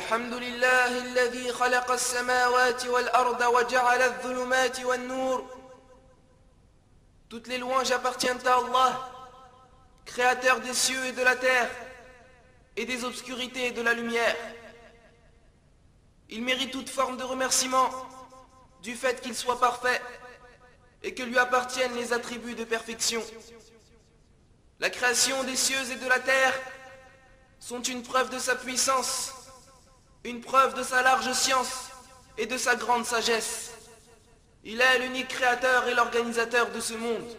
الحمد لله الذي خلق السماوات والأرض وجعل الظلمات والنور. Toutes les louanges appartiennent à Allah, créateur des cieux et de la terre, et des obscurités et de la lumière. Il mérite toute forme de remerciement du fait qu'il soit parfait et que lui appartiennent les attributs de perfection. La création des cieux et de la terre sont une preuve de sa puissance, une preuve de sa large science et de sa grande sagesse. Il est l'unique créateur et l'organisateur de ce monde.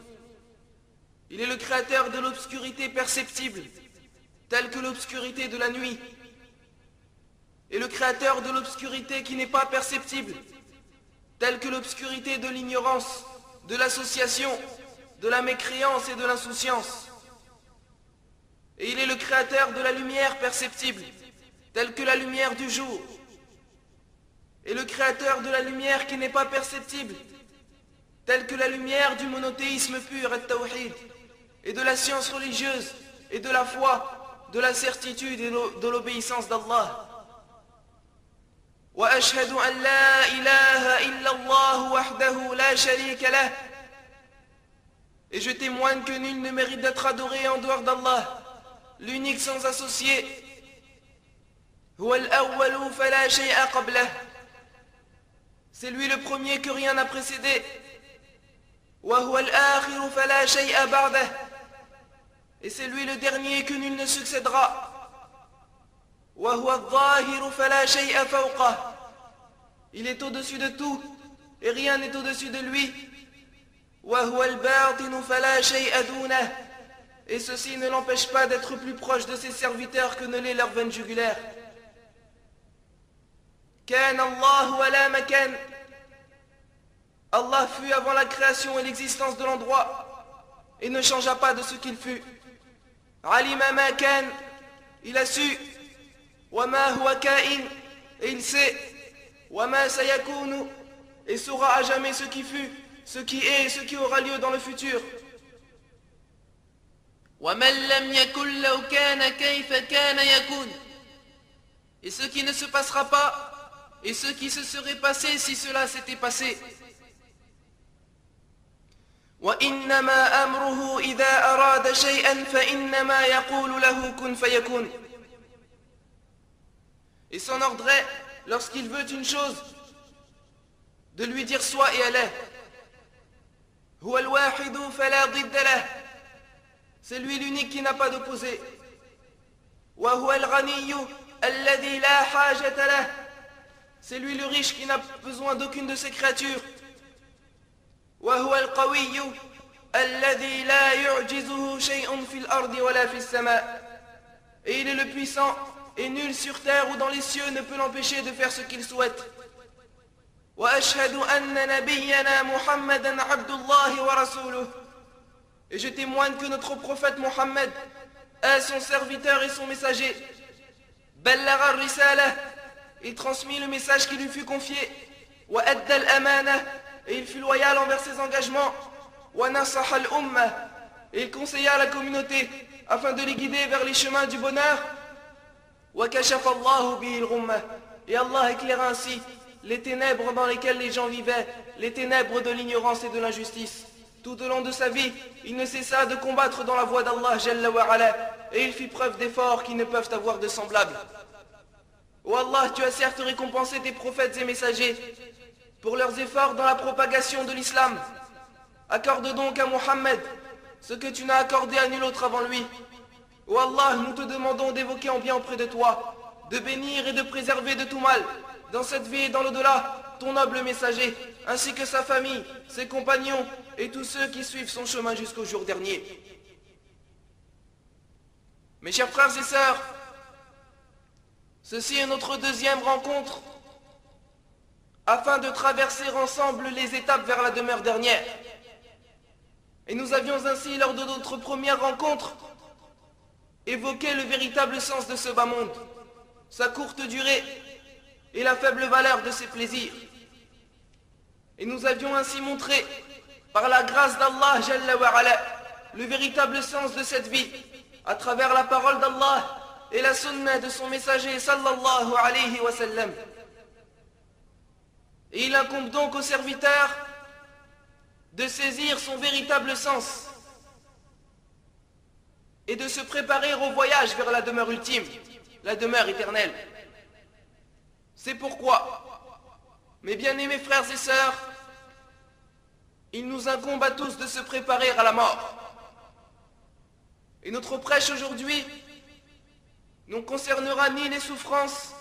Il est le créateur de l'obscurité perceptible, telle que l'obscurité de la nuit, et le créateur de l'obscurité qui n'est pas perceptible, telle que l'obscurité de l'ignorance, de l'association, de la mécréance et de l'insouciance. Et il est le créateur de la lumière perceptible, telle que la lumière du jour, et le créateur de la lumière qui n'est pas perceptible, telle que la lumière du monothéisme pur et tawhid, et de la science religieuse, et de la foi, de la certitude et de l'obéissance d'Allah. وأشهد أن لا إله إلا الله وحده لا شريك له. Et je témoigne que nul ne mérite d'être adoré en dehors d'Allah, l'unique sans associé. هو الأول فلا شيء قبله. C'est lui le premier que rien n'a précédé. وهو الآخر فلا شيء بعده. Et c'est lui le dernier que nul ne succédera. وهو الظاهر فلا شيء فوقه. Il est au-dessus de tout et rien n'est au-dessus de lui. وهو الباطن فلا شيء دونه. Et ceci ne l'empêche pas d'être plus proche de ses serviteurs que ne l'est leur veine jugulaire. كان الله ولا مكان. Allah fut avant la création et l'existence de l'endroit et ne changea pas de ce qu'il fut. علم ما كان. Il a su. وما هو كائن. Et il sait. وما سيكون. Et saura à jamais ce qui fut, ce qui est et ce qui aura lieu dans le futur. ومن لم يكن لو كان كيف كان يكون. Et ce qui ne se passera pas et ce qui se serait passé si cela s'était passé. وإنما أمره إذا أراد شيئا فإنما يقول له كن فيكون. Et son ordre est, lorsqu'il veut une chose, de lui dire soit et elle est. هو الواحد فلا ضد له. C'est lui l'unique qui n'a pas d'opposé. وهو الغني الذي لا حاجة له. C'est lui le riche qui n'a besoin d'aucune de ses créatures. وهو القوي الذي لا يعجزه شيء في الأرض ولا في السماء. Et il est le puissant, et nul sur terre ou dans les cieux ne peut l'empêcher de faire ce qu'il souhaite. وأشهد أن نبينا محمدا عبد الله ورسوله. Et je témoigne que notre prophète Mohammed est son serviteur et son messager. بلغ الرسالة. Il transmit le message qui lui fut confié. وأدى الأمانة. Et il fut loyal envers ses engagements. وَنَصَحَ الْأُمَّةِ. Et il conseilla la communauté afin de les guider vers les chemins du bonheur. وَكَشَفَ اللَّهُ بِهِ الْغُمَّةِ. Et Allah éclaira ainsi les ténèbres dans lesquelles les gens vivaient, les ténèbres de l'ignorance et de l'injustice. Tout au long de sa vie, il ne cessa de combattre dans la voie d'Allah Jalla wa Ala, et il fit preuve d'efforts qui ne peuvent avoir de semblables. Ô Allah, tu as certes récompensé tes prophètes et messagers pour leurs efforts dans la propagation de l'islam. Accorde donc à Mohammed ce que tu n'as accordé à nul autre avant lui. Ô Allah, nous te demandons d'évoquer en bien auprès de toi, de bénir et de préserver de tout mal, dans cette vie et dans l'au-delà, ton noble messager, ainsi que sa famille, ses compagnons et tous ceux qui suivent son chemin jusqu'au jour dernier. Mes chers frères et sœurs, ceci est notre deuxième rencontre afin de traverser ensemble les étapes vers la demeure dernière. Et nous avions ainsi, lors de notre première rencontre, évoqué le véritable sens de ce bas monde, sa courte durée et la faible valeur de ses plaisirs. Et nous avions ainsi montré, par la grâce d'Allah Jalla wa Ala, le véritable sens de cette vie, à travers la parole d'Allah et la sunna de son messager sallallahu alayhi wa sallam. Et il incombe donc au serviteur de saisir son véritable sens et de se préparer au voyage vers la demeure ultime, la demeure éternelle. C'est pourquoi, mes bien-aimés frères et sœurs, il nous incombe à tous de se préparer à la mort. Et notre prêche aujourd'hui ne concernera ni les souffrances,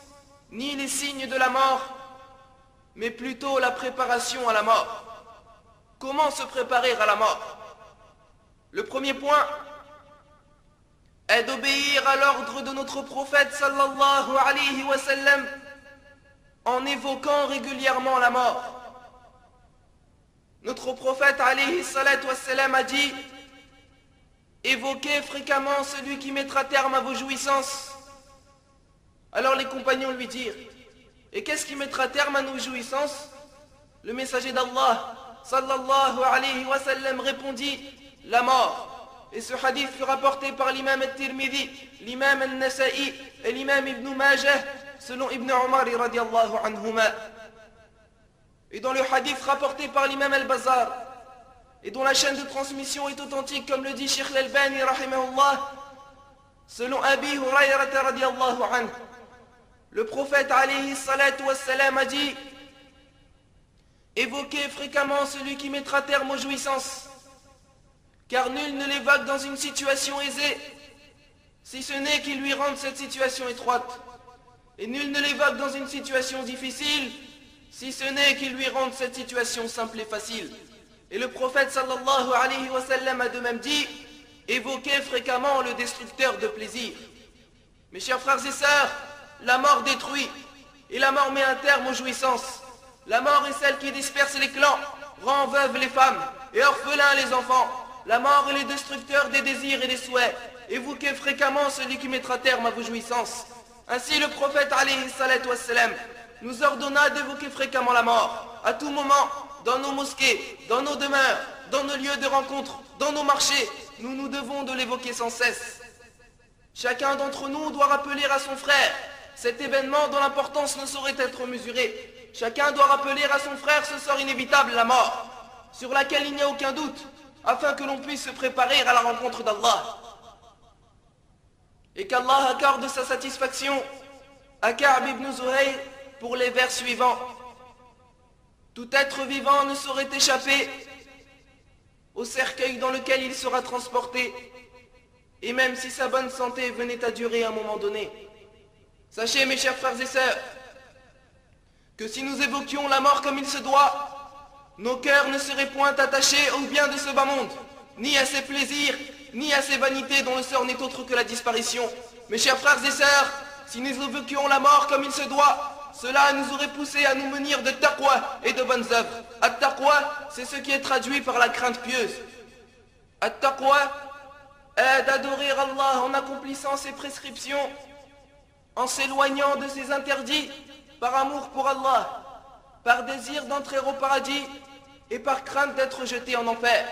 ni les signes de la mort, mais plutôt la préparation à la mort. Comment se préparer à la mort? Le premier point est d'obéir à l'ordre de notre prophète sallallahu alayhi wa sallam en évoquant régulièrement la mort. Notre prophète alayhi salatu wa sallam a dit: évoquez fréquemment celui qui mettra terme à vos jouissances. Alors les compagnons lui dirent: et qu'est-ce qui mettra terme à nos jouissances? Le messager d'Allah sallallahu alayhi wa sallam répondit: la mort. Et ce hadith fut rapporté par l'imam al-Tirmidhi, l'imam al-Nasa'i et l'imam Ibn Majah, selon Ibn Umar radiallahu anhuma. Et dans le hadith rapporté par l'imam al-Bazar, et dont la chaîne de transmission est authentique, comme le dit Sheikh al-Albani rahimahullah, selon Abi Hurayrata radiallahu anhu, le prophète alayhi salatu wassalam a dit: évoquez fréquemment celui qui mettra terme aux jouissances, car nul ne l'évoque dans une situation aisée, si ce n'est qu'il lui rende cette situation étroite, et nul ne l'évoque dans une situation difficile, si ce n'est qu'il lui rende cette situation simple et facile. Et le prophète sallallahu alayhi wa sallam a de même dit: évoquez fréquemment le destructeur de plaisir. Mes chers frères et sœurs, la mort détruit, et la mort met un terme aux jouissances. La mort est celle qui disperse les clans, rend veuves les femmes, et orphelins les enfants. La mort est le destructeur des désirs et des souhaits. Évoquez fréquemment celui qui mettra terme à vos jouissances. Ainsi le prophète alayhi salatu wassalam nous ordonna d'évoquer fréquemment la mort, à tout moment, dans nos mosquées, dans nos demeures, dans nos lieux de rencontre, dans nos marchés. Nous devons de l'évoquer sans cesse. Chacun d'entre nous doit rappeler à son frère cet événement dont l'importance ne saurait être mesurée. Chacun doit rappeler à son frère ce sort inévitable, la mort, sur laquelle il n'y a aucun doute, afin que l'on puisse se préparer à la rencontre d'Allah. Et qu'Allah accorde sa satisfaction à Ka'b ibn Zuhayr pour les vers suivants. Tout être vivant ne saurait échapper au cercueil dans lequel il sera transporté, et même si sa bonne santé venait à durer à un moment donné. Sachez, mes chers frères et sœurs, que si nous évoquions la mort comme il se doit, nos cœurs ne seraient point attachés au bien de ce bas monde, ni à ses plaisirs, ni à ses vanités dont le sort n'est autre que la disparition. Mes chers frères et sœurs, si nous évoquions la mort comme il se doit, cela nous aurait poussé à nous munir de taqwa et de bonnes œuvres. At-taqwa, c'est ce qui est traduit par la crainte pieuse. At-taqwa est d'adorer Allah en accomplissant ses prescriptions, en s'éloignant de ses interdits, par amour pour Allah, par désir d'entrer au paradis et par crainte d'être jeté en enfer.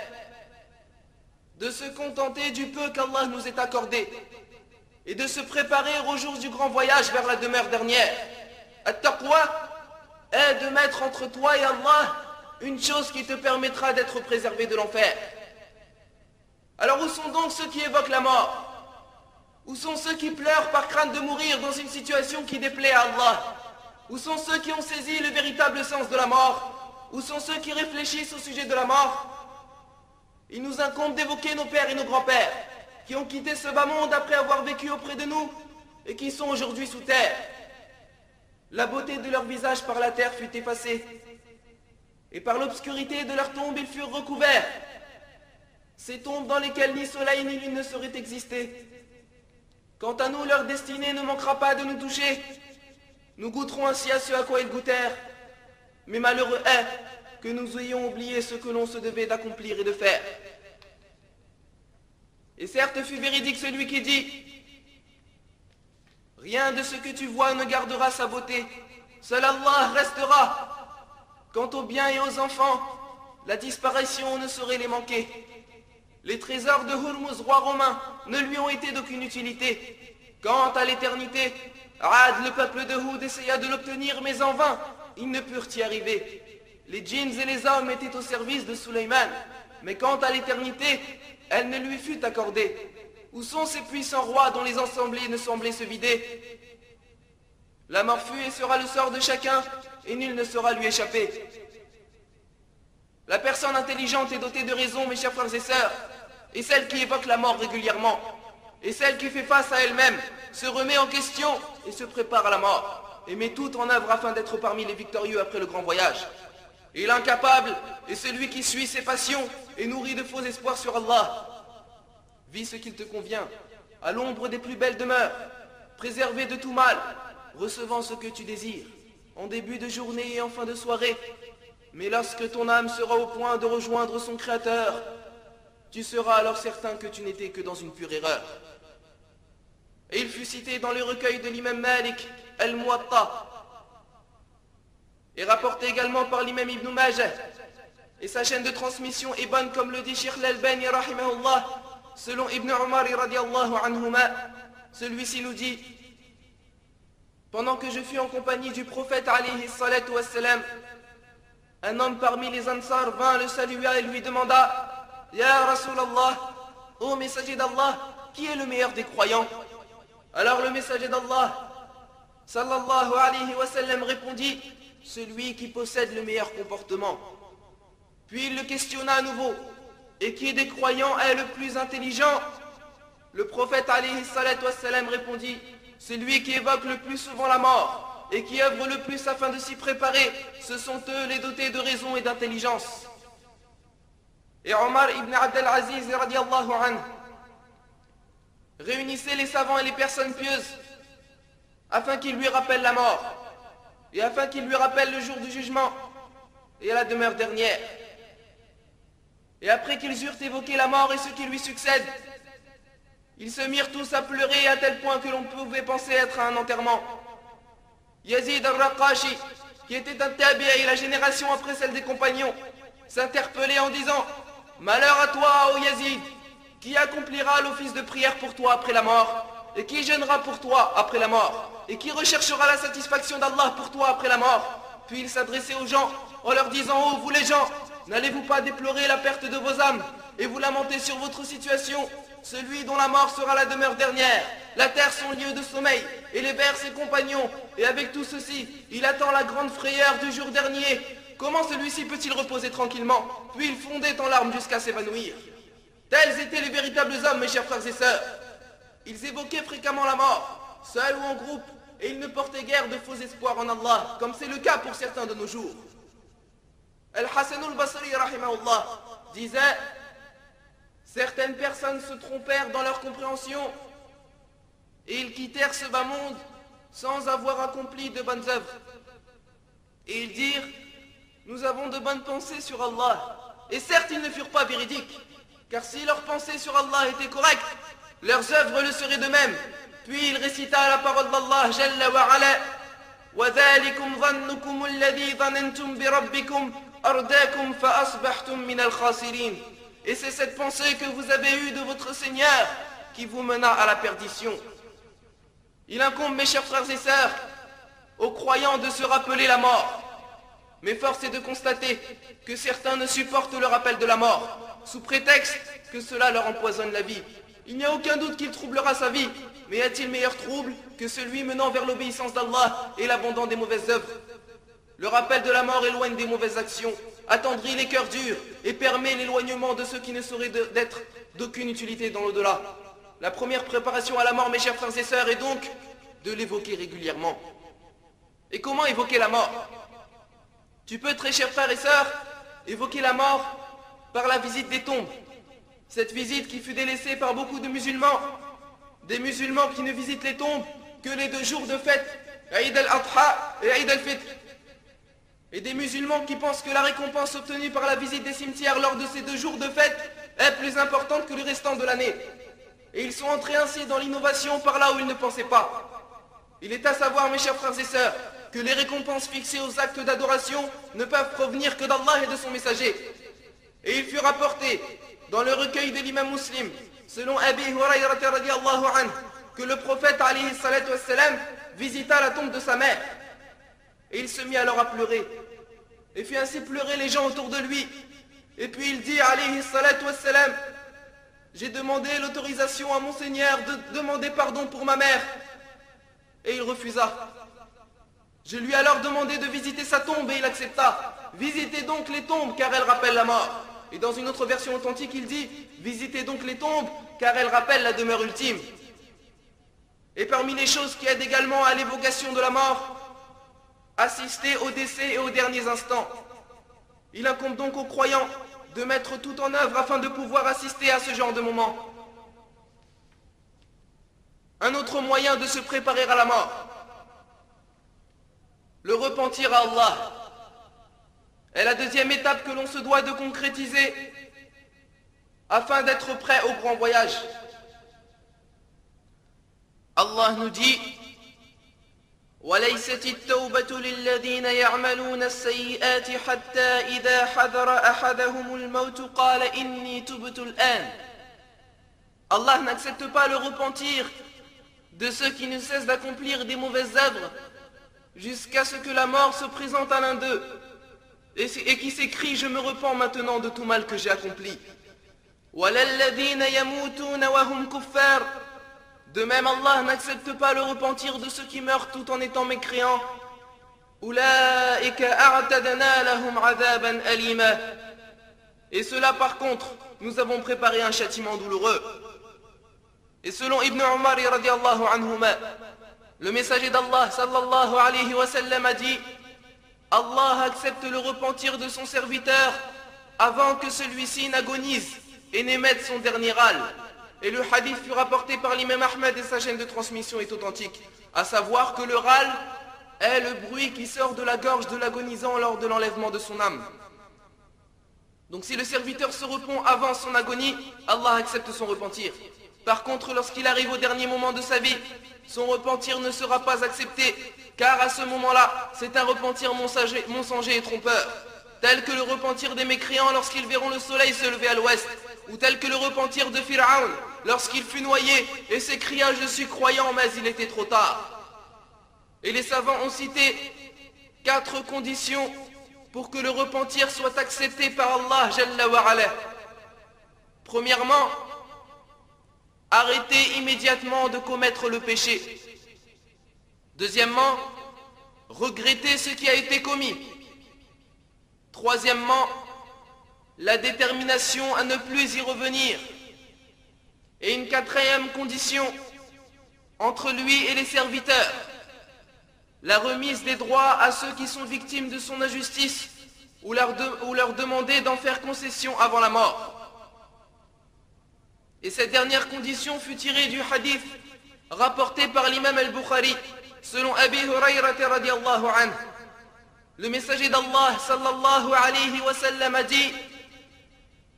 De se contenter du peu qu'Allah nous est accordé et de se préparer au jour du grand voyage vers la demeure dernière. At-taqwa est de mettre entre toi et Allah une chose qui te permettra d'être préservé de l'enfer. Alors où sont donc ceux qui évoquent la mort? Où sont ceux qui pleurent par crainte de mourir dans une situation qui déplaît à Allah? Où sont ceux qui ont saisi le véritable sens de la mort? Où sont ceux qui réfléchissent au sujet de la mort? Il nous incombe d'évoquer nos pères et nos grands-pères qui ont quitté ce bas monde après avoir vécu auprès de nous et qui sont aujourd'hui sous terre. La beauté de leur visage par la terre fut effacée et par l'obscurité de leurs tombes ils furent recouverts. Ces tombes dans lesquelles ni soleil ni lune ne sauraient exister. Quant à nous, leur destinée ne manquera pas de nous toucher. Nous goûterons ainsi à ce à quoi ils goûtèrent. Mais malheureux est que nous ayons oublié ce que l'on se devait d'accomplir et de faire. Et certes fut véridique celui qui dit: rien de ce que tu vois ne gardera sa beauté, seul Allah restera. Quant aux biens et aux enfants, la disparition ne saurait les manquer. Les trésors de Hurmuz, roi romain, ne lui ont été d'aucune utilité, Quant à l'éternité, Ad, le peuple de Houd, essaya de l'obtenir, mais en vain, ils ne purent y arriver. Les djinns et les hommes étaient au service de Sulayman, mais quant à l'éternité, elle ne lui fut accordée. Où sont ces puissants rois dont les assemblées ne semblaient se vider? La mort fut et sera le sort de chacun, et nul ne saura lui échapper. La personne intelligente et dotée de raison, mes chers frères et sœurs, est celle qui évoque la mort régulièrement, et celle qui fait face à elle-même, se remet en question et se prépare à la mort, et met tout en œuvre afin d'être parmi les victorieux après le grand voyage. Et l'incapable est celui qui suit ses passions et nourrit de faux espoirs sur Allah. Vis ce qu'il te convient, à l'ombre des plus belles demeures, préservé de tout mal, recevant ce que tu désires, en début de journée et en fin de soirée. Mais lorsque ton âme sera au point de rejoindre son Créateur, tu seras alors certain que tu n'étais que dans une pure erreur. Et il fut cité dans le recueil de l'imam Malik, Al-Muwatta, et rapporté également par l'imam Ibn Majah. Et sa chaîne de transmission est bonne comme le dit Cheikh Al-Albani rahimahullah, selon Ibn Umar radiallahu anhuma. Celui-ci nous dit: pendant que je fus en compagnie du prophète alayhi salatu wassalam, un homme parmi les Ansar vint le saluer et lui demanda: Ya Rasulallah, ô messager d'Allah, qui est le meilleur des croyants? Alors le messager d'Allah sallallahu alayhi wa sallam répondit: celui qui possède le meilleur comportement. Puis il le questionna à nouveau: et qui des croyants est le plus intelligent? Le prophète alayhi salatu wassalam répondit: celui qui évoque le plus souvent la mort et qui œuvre le plus afin de s'y préparer, ce sont eux les dotés de raison et d'intelligence. Et Omar ibn Abd al-Aziz radiallahu anhu réunissait les savants et les personnes pieuses afin qu'ils lui rappellent la mort et afin qu'ils lui rappellent le jour du jugement et la demeure dernière. Et après qu'ils eurent évoqué la mort et ce qui lui succède, ils se mirent tous à pleurer à tel point que l'on pouvait penser être à un enterrement. Yazid al-Raqashi, qui était un tabi'i, la génération après celle des compagnons, s'interpellait en disant: malheur à toi, ô Yazid, qui accomplira l'office de prière pour toi après la mort, et qui jeûnera pour toi après la mort, et qui recherchera la satisfaction d'Allah pour toi après la mort. Puis il s'adressait aux gens en leur disant: oh vous les gens, n'allez-vous pas déplorer la perte de vos âmes et vous lamenter sur votre situation? Celui dont la mort sera la demeure dernière, la terre son lieu de sommeil, et les vers ses compagnons, et avec tout ceci, il attend la grande frayeur du jour dernier. Comment celui-ci peut-il reposer tranquillement? Puis il fondait en larmes jusqu'à s'évanouir. Tels étaient les véritables hommes, mes chers frères et sœurs. Ils évoquaient fréquemment la mort, seuls ou en groupe, et ils ne portaient guère de faux espoirs en Allah, comme c'est le cas pour certains de nos jours. Al-Hasan al-Basri rahimahullah disait: certaines personnes se trompèrent dans leur compréhension et ils quittèrent ce bas monde sans avoir accompli de bonnes œuvres. Et ils dirent: nous avons de bonnes pensées sur Allah. Et certes, ils ne furent pas véridiques, car si leurs pensées sur Allah étaient correctes, leurs œuvres le seraient de même. Puis il récita la parole d'Allah Jalla wa Ala: وَذَلِكُمْ ظَنُّكُمُ الَّذِي ظَنَنْتُمْ بِرَبِّكُمْ أَرْدَاكُمْ فَأَصْبَحْتُمْ مِنَ الْخَاسِرِينَ. Et c'est cette pensée que vous avez eue de votre Seigneur qui vous mena à la perdition. Il incombe, mes chers frères et sœurs, aux croyants de se rappeler la mort. Mais force est de constater que certains ne supportent le rappel de la mort, sous prétexte que cela leur empoisonne la vie. Il n'y a aucun doute qu'il troublera sa vie, mais y a-t-il meilleur trouble que celui menant vers l'obéissance d'Allah et l'abandon des mauvaises œuvres? Le rappel de la mort éloigne des mauvaises actions, attendrit les cœurs durs et permet l'éloignement de ceux qui ne sauraient d'être d'aucune utilité dans l'au-delà. La première préparation à la mort, mes chers frères et sœurs, est donc de l'évoquer régulièrement. Et comment évoquer la mort? Tu peux, très chers frères et sœurs, évoquer la mort par la visite des tombes. Cette visite qui fut délaissée par beaucoup de musulmans, des musulmans qui ne visitent les tombes que les 2 jours de fête, Eid al-Adha et Eid al-Fitr. Et des musulmans qui pensent que la récompense obtenue par la visite des cimetières lors de ces 2 jours de fête est plus importante que le restant de l'année. Et ils sont entrés ainsi dans l'innovation par là où ils ne pensaient pas. Il est à savoir, mes chers frères et sœurs, que les récompenses fixées aux actes d'adoration ne peuvent provenir que d'Allah et de son messager. Et il fut rapporté dans le recueil de l'imam Muslim, selon Abi Hurayrata radiallahu anhu, que le prophète alayhi salatu wassalam visita la tombe de sa mère. Et il se mit alors à pleurer. Et fit ainsi pleurer les gens autour de lui. Et puis il dit alayhi salatu wassalam, j'ai demandé l'autorisation à mon Seigneur de demander pardon pour ma mère. Et il refusa. Je lui ai alors demandé de visiter sa tombe et il accepta. Visitez donc les tombes car elles rappellent la mort. Et dans une autre version authentique il dit, visitez donc les tombes car elles rappellent la demeure ultime. Et parmi les choses qui aident également à l'évocation de la mort, assister au décès et aux derniers instants. Il incombe donc aux croyants de mettre tout en œuvre afin de pouvoir assister à ce genre de moment. Un autre moyen de se préparer à la mort, le repentir à Allah, est la deuxième étape que l'on se doit de concrétiser afin d'être prêt au grand voyage. Allah nous dit وليست التوبة للذين يعملون السيئات حتى إذا حضر أحدهم الموت قال إني تبت الآن. Allah n'accepte pas le repentir de ceux qui ne cessent d'accomplir des mauvaises œuvres jusqu'à ce que la mort se présente à l'un d'eux et qui s'écrie je me repens maintenant de tout mal que j'ai accompli. وَلَلَّذِينَ يَمُوتُونَ وَهُمْ كُفَّارٌ. De même, Allah n'accepte pas le repentir de ceux qui meurent tout en étant mécréants. أُولَئِكَ أَعْتَدْنَا لَهُمْ عَذَابًا أَلِيمًا. Et cela par contre, nous avons préparé un châtiment douloureux. Et selon Ibn Umar radiallahu anhuma, le messager d'Allah sallallahu alayhi wa sallam a dit, Allah accepte le repentir de son serviteur avant que celui-ci n'agonise et n'émette son dernier râle. Et le hadith fut rapporté par l'imam Ahmed et sa chaîne de transmission est authentique, à savoir que le râle est le bruit qui sort de la gorge de l'agonisant lors de l'enlèvement de son âme. Donc si le serviteur se repent avant son agonie, Allah accepte son repentir. Par contre, lorsqu'il arrive au dernier moment de sa vie, son repentir ne sera pas accepté, car à ce moment-là, c'est un repentir mensonger et trompeur, tel que le repentir des mécréants lorsqu'ils verront le soleil se lever à l'ouest, ou tel que le repentir de Pharaon lorsqu'il fut noyé et s'écria « Je suis croyant, mais il était trop tard ». Et les savants ont cité 4 conditions pour que le repentir soit accepté par Allah Jalla wa Ala. Premièrement, arrêter immédiatement de commettre le péché. Deuxièmement, regretter ce qui a été commis. Troisièmement, la détermination à ne plus y revenir. Et une quatrième condition, entre lui et les serviteurs, la remise des droits à ceux qui sont victimes de son injustice ou leur demander d'en faire concession avant la mort. Et cette dernière condition fut tirée du hadith rapporté par l'imam al-Bukhari selon Abi Hurayrata radiyallahu anhu. Le messager d'Allah sallallahu alayhi wa sallam a dit: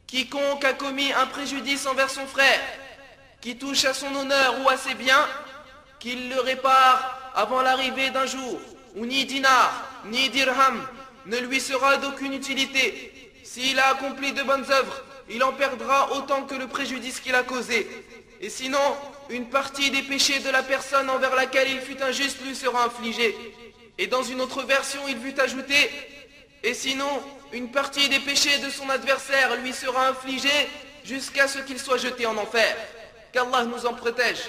quiconque a commis un préjudice envers son frère, qui touche à son honneur ou à ses biens, qu'il le répare avant l'arrivée d'un jour, où ni dinar, ni dirham ne lui sera d'aucune utilité. S'il a accompli de bonnes œuvres, il en perdra autant que le préjudice qu'il a causé. Et sinon, une partie des péchés de la personne envers laquelle il fut injuste lui sera infligée. Et dans une autre version, il fut ajouté: et sinon, une partie des péchés de son adversaire lui sera infligée jusqu'à ce qu'il soit jeté en enfer. Qu'Allah nous en protège.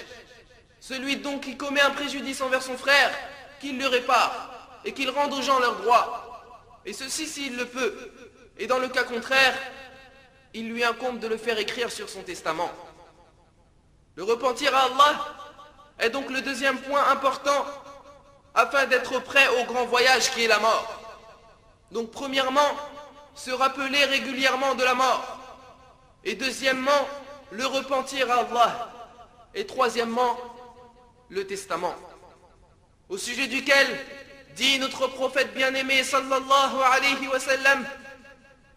Celui donc qui commet un préjudice envers son frère, qu'il le répare et qu'il rende aux gens leurs droits. Et ceci s'il le peut. Et dans le cas contraire, il lui incombe de le faire écrire sur son testament. Le repentir à Allah est donc le deuxième point important afin d'être prêt au grand voyage qui est la mort. Donc premièrement, se rappeler régulièrement de la mort. Et deuxièmement, le repentir à Allah. Et troisièmement, le testament. Au sujet duquel dit notre prophète bien-aimé sallallahu alayhi wa sallam,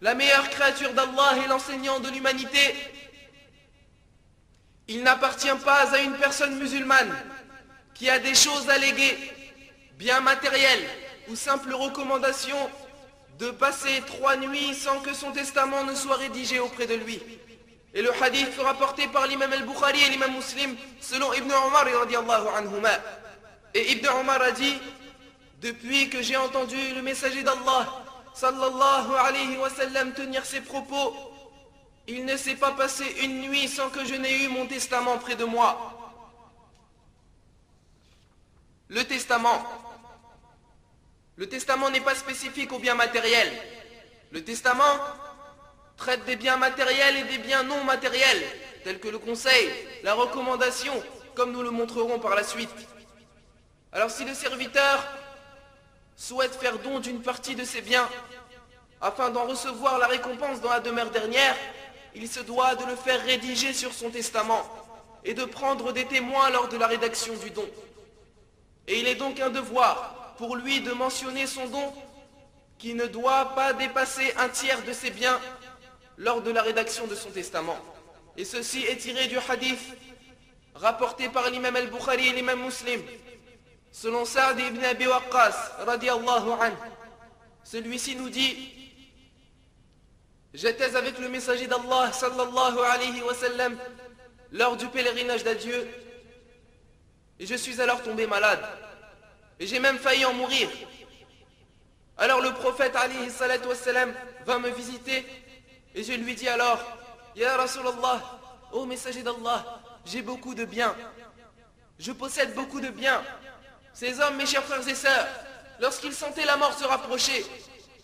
la meilleure créature d'Allah et l'enseignant de l'humanité: il n'appartient pas à une personne musulmane qui a des choses à léguer, biens matériels ou simples recommandations, de passer 3 nuits sans que son testament ne soit rédigé auprès de lui. Et le hadith rapporté par l'imam al-Bukhari et l'imam Muslim selon Ibn Omar radiyallahu anhuma. Et Ibn Omar a dit: depuis que j'ai entendu le messager d'Allah sallallahu alayhi wa sallam tenir ses propos, il ne s'est pas passé une nuit sans que je n'ai eu mon testament près de moi. Le testament n'est pas spécifique aux biens matériels. Le testament traite des biens matériels et des biens non matériels, tels que le conseil, la recommandation, comme nous le montrerons par la suite. Alors si le serviteur souhaite faire don d'une partie de ses biens, afin d'en recevoir la récompense dans la demeure dernière, il se doit de le faire rédiger sur son testament et de prendre des témoins lors de la rédaction du don. Et il est donc un devoir pour lui de mentionner son don qui ne doit pas dépasser un tiers de ses biens lors de la rédaction de son testament. Et ceci est tiré du hadith rapporté par l'imam al-Bukhari et l'imam Muslim selon Sa'd ibn Abi Waqqas radiyallahu anhu. Celui-ci nous dit: j'étais avec le messager d'Allah sallallahu alayhi wa sallam lors du pèlerinage d'adieu et je suis alors tombé malade et j'ai même failli en mourir. Alors le prophète alayhi salatu wa sallam vint me visiter et je lui dis alors: Ya Rasulallah, ô messager d'Allah, j'ai beaucoup de biens, je possède beaucoup de biens. Ces hommes, mes chers frères et sœurs, lorsqu'ils sentaient la mort se rapprocher,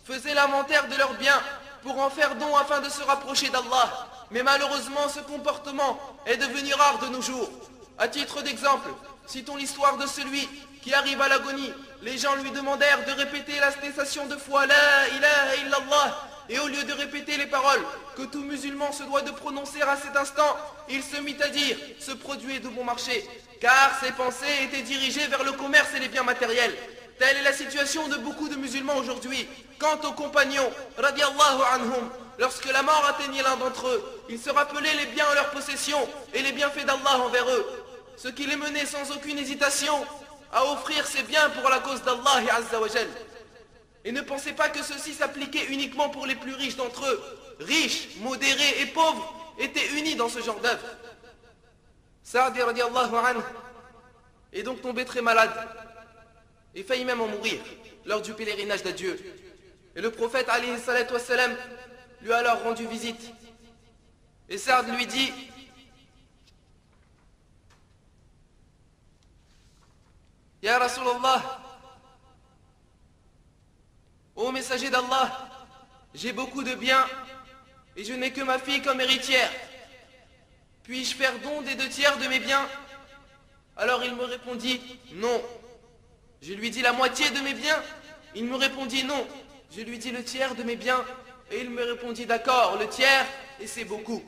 faisaient l'inventaire de leurs biens pour en faire don afin de se rapprocher d'Allah. Mais malheureusement, ce comportement est devenu rare de nos jours. À titre d'exemple, citons l'histoire de celui qui arrive à l'agonie. Les gens lui demandèrent de répéter l'attestation de foi, La ilaha illallah. Et au lieu de répéter les paroles que tout musulman se doit de prononcer à cet instant, il se mit à dire: ce produit est de bon marché, car ses pensées étaient dirigées vers le commerce et les biens matériels. Telle est la situation de beaucoup de musulmans aujourd'hui. Quant aux compagnons, radiallahu anhum, lorsque la mort atteignait l'un d'entre eux, ils se rappelaient les biens en leur possession et les bienfaits d'Allah envers eux, ce qui les menait sans aucune hésitation à offrir ces biens pour la cause d'Allah azza wa jal. Et ne pensez pas que ceci s'appliquait uniquement pour les plus riches d'entre eux. Riches, modérés et pauvres étaient unis dans ce genre d'œuvre. Sa'di radiallahu anhu est donc tombé très malade et faillit même en mourir lors du pèlerinage d'adieu. Et le prophète alayhi salatu wassalam lui a alors rendu visite. Et Sa'd lui dit: Ya Rasulallah, ô messager d'Allah, j'ai beaucoup de biens et je n'ai que ma fille comme héritière. Puis-je faire don des 2 tiers de mes biens? Alors il me répondit: non. Je lui dis: la moitié de mes biens? Il me répondit: non. Je lui dis: le tiers de mes biens? Et il me répondit: d'accord, le tiers, et c'est beaucoup.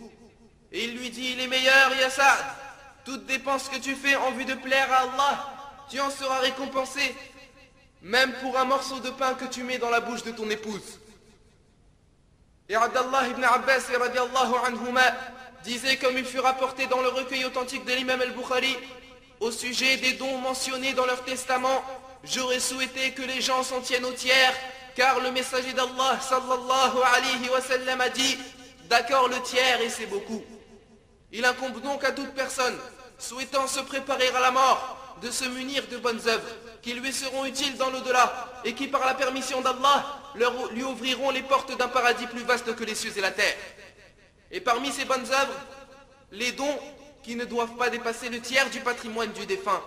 Et il lui dit: il est meilleur, ya Sa'd, toute dépense que tu fais en vue de plaire à Allah, tu en seras récompensé, même pour un morceau de pain que tu mets dans la bouche de ton épouse. Et Abdallah ibn Abbas radiallahu anhuma disait, comme il fut rapporté dans le recueil authentique de l'imam al-Bukhari, au sujet des dons mentionnés dans leur testament: j'aurais souhaité que les gens s'en tiennent au tiers, car le messager d'Allah sallallahu alayhi wa sallam a dit: d'accord, le tiers, et c'est beaucoup. Il incombe donc à toute personne souhaitant se préparer à la mort de se munir de bonnes œuvres qui lui seront utiles dans l'au-delà et qui, par la permission d'Allah, lui ouvriront les portes d'un paradis plus vaste que les cieux et la terre. Et parmi ces bonnes œuvres, les dons qui ne doivent pas dépasser le tiers du patrimoine du défunt,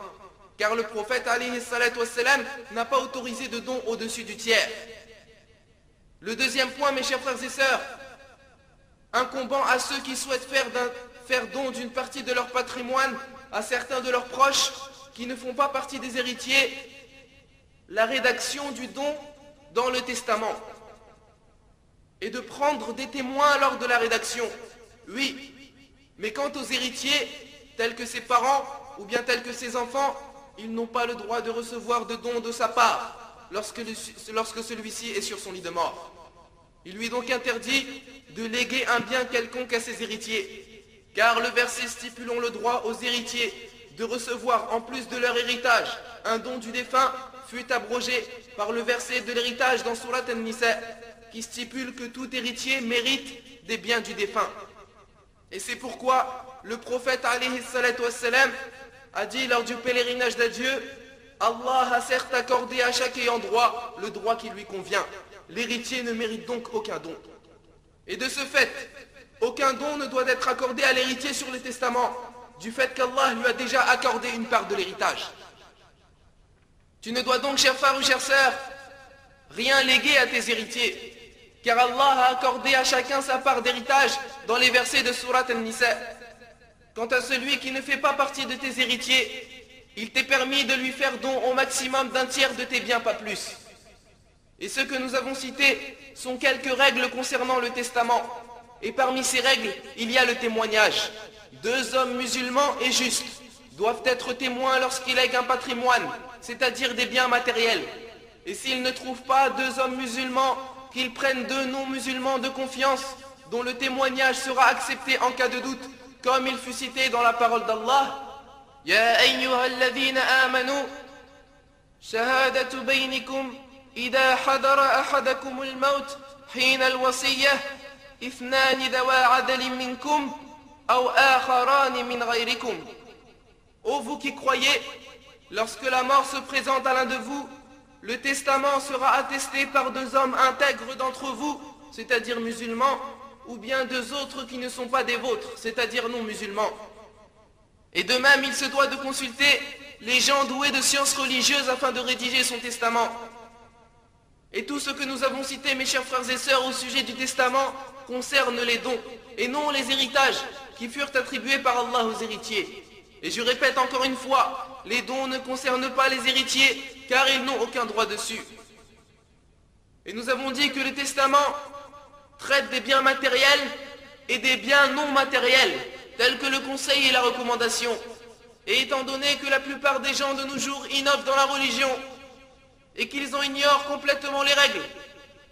car le prophète alayhi salatu wassalam n'a pas autorisé de dons au-dessus du tiers. Le deuxième point, mes chers frères et sœurs, incombant à ceux qui souhaitent faire don d'une partie de leur patrimoine à certains de leurs proches qui ne font pas partie des héritiers, la rédaction du don dans le testament et de prendre des témoins lors de la rédaction. Oui, mais quant aux héritiers, tels que ses parents ou bien tels que ses enfants, ils n'ont pas le droit de recevoir de dons de sa part lorsque celui-ci est sur son lit de mort. Il lui est donc interdit de léguer un bien quelconque à ses héritiers, car le verset stipulant le droit aux héritiers de recevoir en plus de leur héritage un don du défunt fut abrogé par le verset de l'héritage dans Surat An-Nisa qui stipule que tout héritier mérite des biens du défunt. Et c'est pourquoi le prophète alayhi salatu wassalam a dit lors du pèlerinage d'adieu: Allah a certes accordé à chaque ayant droit le droit qui lui convient. L'héritier ne mérite donc aucun don. Et de ce fait, aucun don ne doit être accordé à l'héritier sur le testament, du fait qu'Allah lui a déjà accordé une part de l'héritage. Tu ne dois donc, cher frère ou chère sœur, rien léguer à tes héritiers, car Allah a accordé à chacun sa part d'héritage dans les versets de Surat An-Nisa. Quant à celui qui ne fait pas partie de tes héritiers, il t'est permis de lui faire don au maximum d'un tiers de tes biens, pas plus. Et ce que nous avons cité sont quelques règles concernant le testament. Et parmi ces règles, il y a le témoignage. 2 hommes musulmans et justes doivent être témoins lorsqu'ils lèguent un patrimoine, c'est-à-dire des biens matériels. Et s'ils ne trouvent pas 2 hommes musulmans, qu'ils prennent 2 non-musulmans de confiance, dont le témoignage sera accepté en cas de doute, comme il fut cité dans la parole d'Allah. Ya ayyuhalladhina amanu, shahadatu baynikum, idha hadara ahadakumul maut, hina al-wasiyyah, ithnani dawa adalin minkum, aw akharani min ghayrikum. Ô vous qui croyez, lorsque la mort se présente à l'un de vous, le testament sera attesté par 2 hommes intègres d'entre vous, c'est-à-dire musulmans, ou bien 2 autres qui ne sont pas des vôtres, c'est-à-dire non musulmans. Et de même, il se doit de consulter les gens doués de sciences religieuses afin de rédiger son testament. Et tout ce que nous avons cité, mes chers frères et sœurs, au sujet du testament, concerne les dons, et non les héritages qui furent attribués par Allah aux héritiers. Et je répète encore une fois, les dons ne concernent pas les héritiers, car ils n'ont aucun droit dessus. Et nous avons dit que le testament traite des biens matériels et des biens non matériels, tels que le conseil et la recommandation. Et étant donné que la plupart des gens de nos jours innovent dans la religion, et qu'ils en ignorent complètement les règles,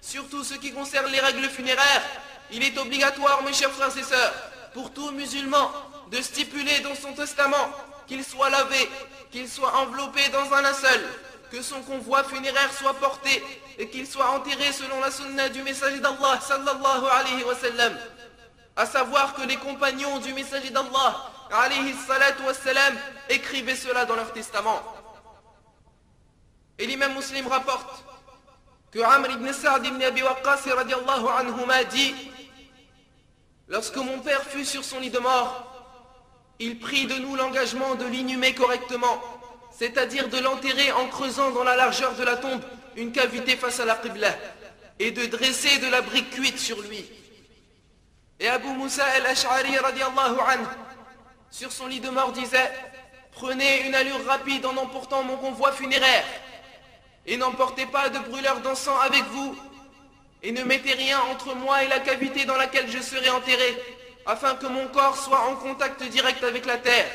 surtout ce qui concerne les règles funéraires, il est obligatoire, mes chers frères et sœurs, pour tout musulman, de stipuler dans son testament qu'il soit lavé, qu'il soit enveloppé dans un linceul, que son convoi funéraire soit porté et qu'il soit enterré selon la sunna du messager d'Allah sallallahu alayhi wa sallam. À savoir que les compagnons du messager d'Allah alayhi salatu wa sallam écrivaient cela dans leur testament. Et l'imam Muslim rapporte que Amr ibn Sa'd ibn Abi Waqqas radiallahu anhuma dit: lorsque mon père fut sur son lit de mort, il prit de nous l'engagement de l'inhumer correctement, c'est-à-dire de l'enterrer en creusant dans la largeur de la tombe une cavité face à la Qibla, et de dresser de la brique cuite sur lui. Et Abu Musa al-Ash'ari radiallahu anhu, sur son lit de mort, disait: prenez une allure rapide en emportant mon convoi funéraire, et n'emportez pas de brûleur d'encens avec vous, et ne mettez rien entre moi et la cavité dans laquelle je serai enterré, afin que mon corps soit en contact direct avec la terre.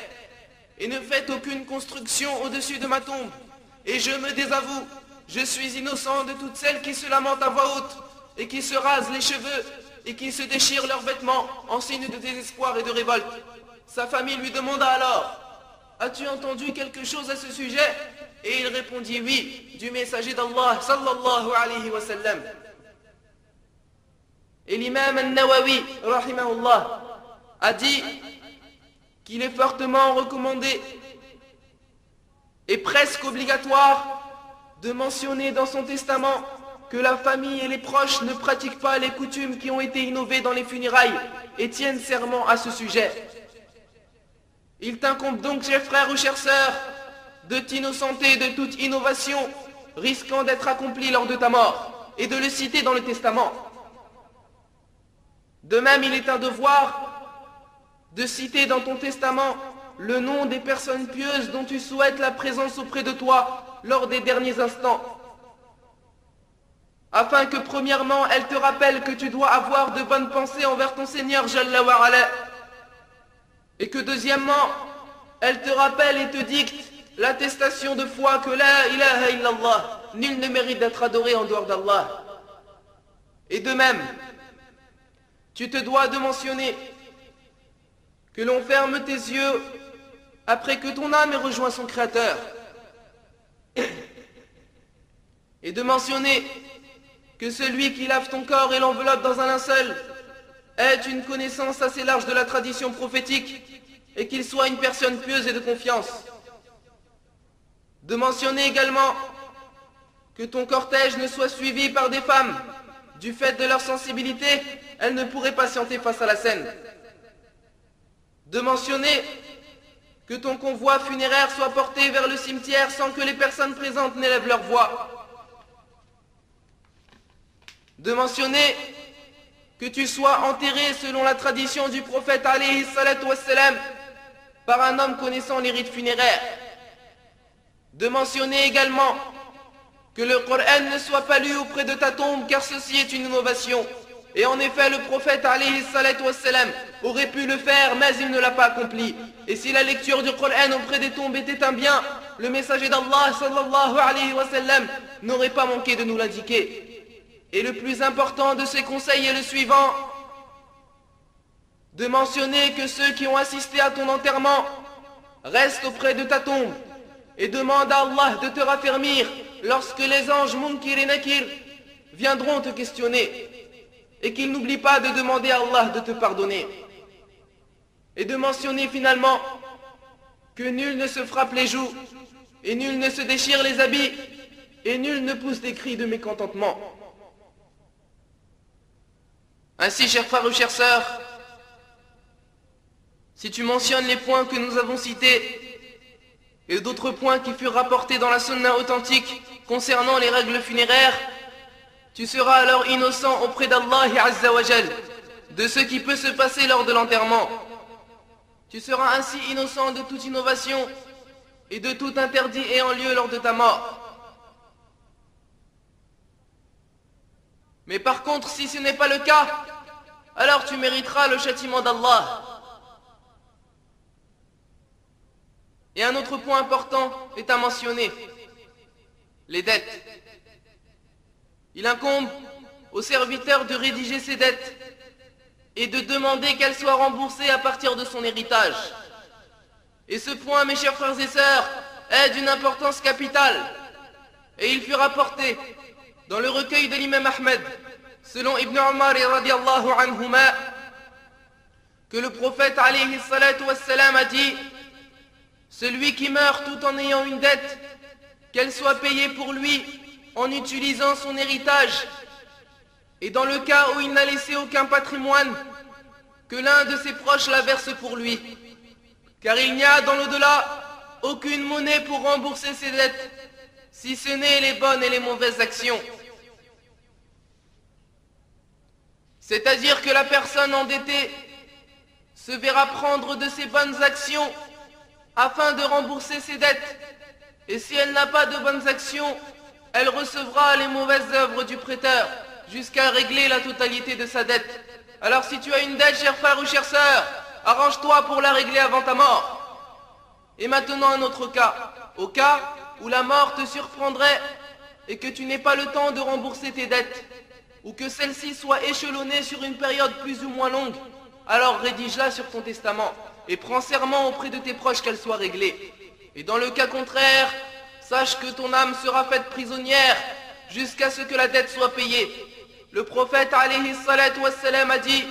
Et ne faites aucune construction au-dessus de ma tombe. Et je me désavoue, je suis innocent de toutes celles qui se lamentent à voix haute, et qui se rasent les cheveux, et qui se déchirent leurs vêtements en signe de désespoir et de révolte. Sa famille lui demanda alors: as-tu entendu quelque chose à ce sujet? Et il répondit: oui, du messager d'Allah sallallahu alayhi wa sallam. Et l'imam al-Nawawi rahimahullah a dit qu'il est fortement recommandé et presque obligatoire de mentionner dans son testament que la famille et les proches ne pratiquent pas les coutumes qui ont été innovées dans les funérailles et tiennent serment à ce sujet. Il t'incombe donc, chers frères ou chères sœurs, de t'innocenter de toute innovation risquant d'être accomplie lors de ta mort, et de le citer dans le testament. De même, il est un devoir de citer dans ton testament le nom des personnes pieuses dont tu souhaites la présence auprès de toi lors des derniers instants, afin que premièrement, elles te rappellent que tu dois avoir de bonnes pensées envers ton Seigneur Jalla wa Ala, et que deuxièmement, elles te rappellent et te dictent l'attestation de foi que la ilaha illallah, nul ne mérite d'être adoré en dehors d'Allah. Et de même, tu te dois de mentionner que l'on ferme tes yeux après que ton âme ait rejoint son Créateur, et de mentionner que celui qui lave ton corps et l'enveloppe dans un linceul ait une connaissance assez large de la tradition prophétique et qu'il soit une personne pieuse et de confiance. De mentionner également que ton cortège ne soit suivi par des femmes. Du fait de leur sensibilité, elles ne pourraient patienter face à la scène. De mentionner que ton convoi funéraire soit porté vers le cimetière sans que les personnes présentes n'élèvent leur voix. De mentionner que tu sois enterré selon la tradition du prophète alayhi salatu wassalam par un homme connaissant les rites funéraires. De mentionner également que le Coran ne soit pas lu auprès de ta tombe car ceci est une innovation. Et en effet le prophète alayhi salatu wassalam aurait pu le faire mais il ne l'a pas accompli. Et si la lecture du Coran auprès des tombes était un bien, le messager d'Allah sallallahu alayhi wa sallam n'aurait pas manqué de nous l'indiquer. Et le plus important de ces conseils est le suivant: de mentionner que ceux qui ont assisté à ton enterrement restent auprès de ta tombe et demande à Allah de te raffermir lorsque les anges Munkir et Nakir viendront te questionner, et qu'ils n'oublient pas de demander à Allah de te pardonner. Et de mentionner finalement que nul ne se frappe les joues, et nul ne se déchire les habits, et nul ne pousse des cris de mécontentement. Ainsi, chers frères ou chères sœurs, si tu mentionnes les points que nous avons cités, et d'autres points qui furent rapportés dans la sunna authentique concernant les règles funéraires, tu seras alors innocent auprès d'Allah Azza wa Jal de ce qui peut se passer lors de l'enterrement. Tu seras ainsi innocent de toute innovation et de tout interdit ayant lieu lors de ta mort. Mais par contre, si ce n'est pas le cas, alors tu mériteras le châtiment d'Allah. Et un autre point important est à mentionner: les dettes. Il incombe aux serviteurs de rédiger ses dettes et de demander qu'elles soient remboursées à partir de son héritage. Et ce point, mes chers frères et sœurs, est d'une importance capitale. Et il fut rapporté dans le recueil de l'imam Ahmed, selon Ibn Omar radiallahu anhuma, que le prophète alayhi salatu wassalam a dit: celui qui meurt tout en ayant une dette, qu'elle soit payée pour lui en utilisant son héritage, et dans le cas où il n'a laissé aucun patrimoine, que l'un de ses proches la verse pour lui, car il n'y a dans l'au-delà aucune monnaie pour rembourser ses dettes, si ce n'est les bonnes et les mauvaises actions. C'est-à-dire que la personne endettée se verra prendre de ses bonnes actions afin de rembourser ses dettes, et si elle n'a pas de bonnes actions, elle recevra les mauvaises œuvres du prêteur jusqu'à régler la totalité de sa dette. Alors si tu as une dette, cher frère ou chère sœur, arrange-toi pour la régler avant ta mort. Et maintenant un autre cas, au cas où la mort te surprendrait et que tu n'aies pas le temps de rembourser tes dettes, ou que celle-ci soit échelonnée sur une période plus ou moins longue, alors rédige-la sur ton testament et prends serment auprès de tes proches qu'elle soit réglée. Et dans le cas contraire, sache que ton âme sera faite prisonnière jusqu'à ce que la dette soit payée. Le prophète alayhi salatu wassalam a dit: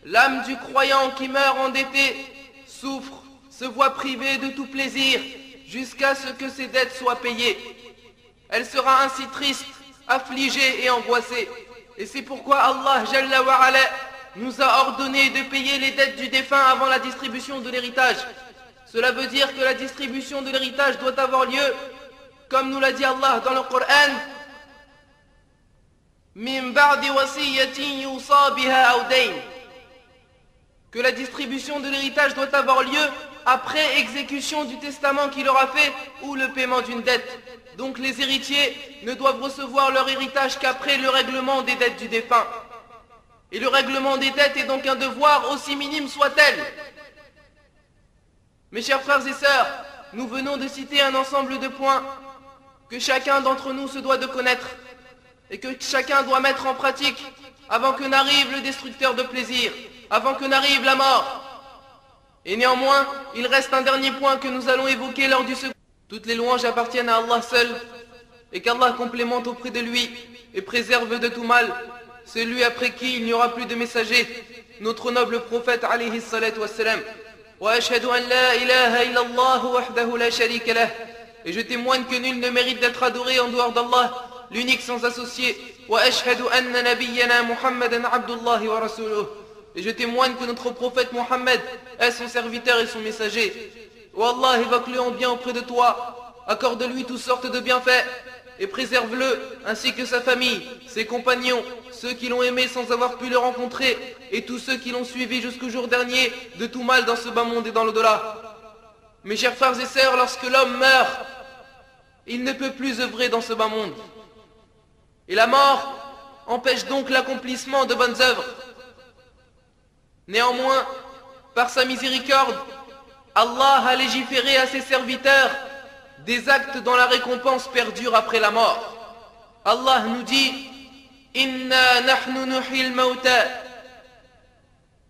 l'âme du croyant qui meurt endetté souffre, se voit privée de tout plaisir jusqu'à ce que ses dettes soient payées. Elle sera ainsi triste, affligée et angoissée. Et c'est pourquoi Allah Jalla wa Ala nous a ordonné de payer les dettes du défunt avant la distribution de l'héritage. Cela veut dire que la distribution de l'héritage doit avoir lieu, comme nous l'a dit Allah dans le Coran, min ba'di wasiyatin yusa biha aw dayn, que la distribution de l'héritage doit avoir lieu après exécution du testament qu'il aura fait ou le paiement d'une dette. Donc les héritiers ne doivent recevoir leur héritage qu'après le règlement des dettes du défunt. Et le règlement des dettes est donc un devoir aussi minime soit-elle. Mes chers frères et sœurs, nous venons de citer un ensemble de points que chacun d'entre nous se doit de connaître et que chacun doit mettre en pratique avant que n'arrive le destructeur de plaisir, avant que n'arrive la mort. Et néanmoins, il reste un dernier point que nous allons évoquer lors du second. Toutes les louanges appartiennent à Allah seul, et qu'Allah complémente auprès de lui et préserve de tout mal, celui après qui il n'y aura plus de messager, notre noble prophète alayhi salatu wassalam. Wa ashhadu an la ilaha illallah wahdahu la sharika lah. Et je témoigne que nul ne mérite d'être adoré en dehors d'Allah, l'unique sans associé. Wa ashhadu anna nabiyyana Muhammadan abdullahi wa rasuluh. Et je témoigne que notre prophète Mohammed est son serviteur et son messager. Oh Allah, évoque-le en bien auprès de toi, accorde-lui toutes sortes de bienfaits et préserve-le ainsi que sa famille, ses compagnons, ceux qui l'ont aimé sans avoir pu le rencontrer et tous ceux qui l'ont suivi jusqu'au jour dernier de tout mal dans ce bas monde et dans l'au-delà. Mes chers frères et sœurs, lorsque l'homme meurt, il ne peut plus œuvrer dans ce bas monde. Et la mort empêche donc l'accomplissement de bonnes œuvres. Néanmoins, par sa miséricorde, Allah a légiféré à ses serviteurs des actes dont la récompense perdure après la mort. Allah nous dit « Inna nahnu nuhyil mauta »